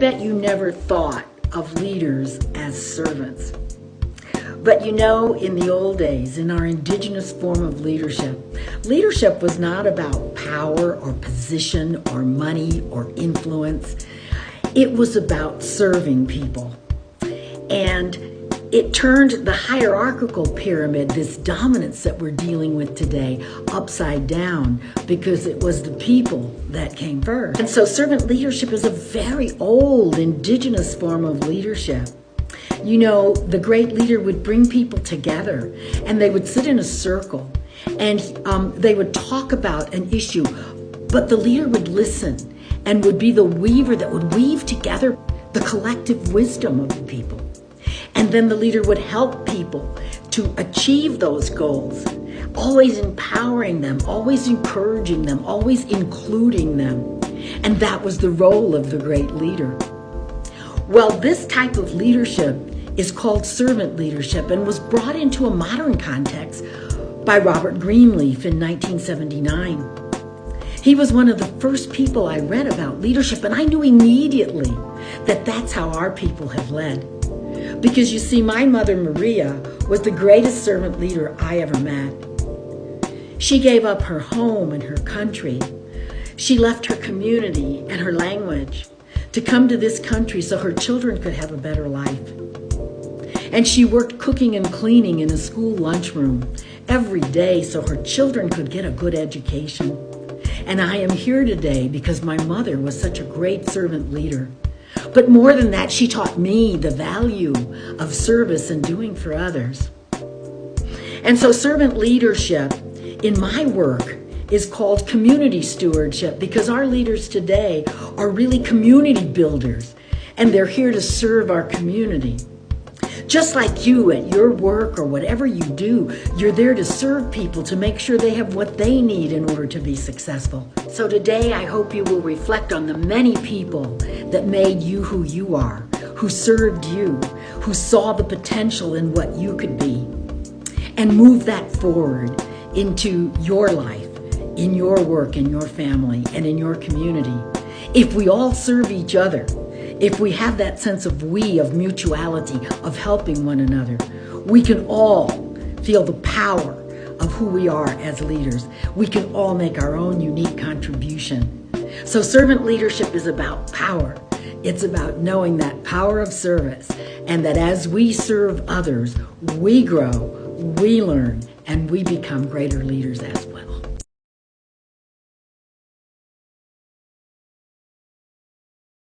bet you never thought of leaders as servants. But you know, in the old days, in our indigenous form of leadership, leadership was not about power or position or money or influence. It was about serving people. And it turned the hierarchical pyramid, this dominance that we're dealing with today, upside down because it was the people that came first. And so servant leadership is a very old indigenous form of leadership. You know, the great leader would bring people together and they would sit in a circle and they would talk about an issue, but the leader would listen and would be the weaver that would weave together the collective wisdom of the people. And then the leader would help people to achieve those goals, always empowering them, always encouraging them, always including them. And that was the role of the great leader. Well, this type of leadership is called servant leadership and was brought into a modern context by Robert Greenleaf in 1979. He was one of the first people I read about leadership, and I knew immediately that that's how our people have led. Because you see, my mother, Maria, was the greatest servant leader I ever met. She gave up her home and her country. She left her community and her language to come to this country so her children could have a better life. And she worked cooking and cleaning in a school lunchroom every day so her children could get a good education. And I am here today because my mother was such a great servant leader. But more than that, she taught me the value of service and doing for others. And so servant leadership in my work is called community stewardship because our leaders today are really community builders and they're here to serve our community. Just like you at your work or whatever you do, you're there to serve people to make sure they have what they need in order to be successful. So today I hope you will reflect on the many people that made you who you are, who served you, who saw the potential in what you could be, and move that forward into your life, in your work, in your family, and in your community. If we all serve each other, if we have that sense of we, of mutuality, of helping one another, we can all feel the power of who we are as leaders. We can all make our own unique contribution. So servant leadership is about power. It's about knowing that power of service, and that as we serve others, we grow, we learn, and we become greater leaders as well.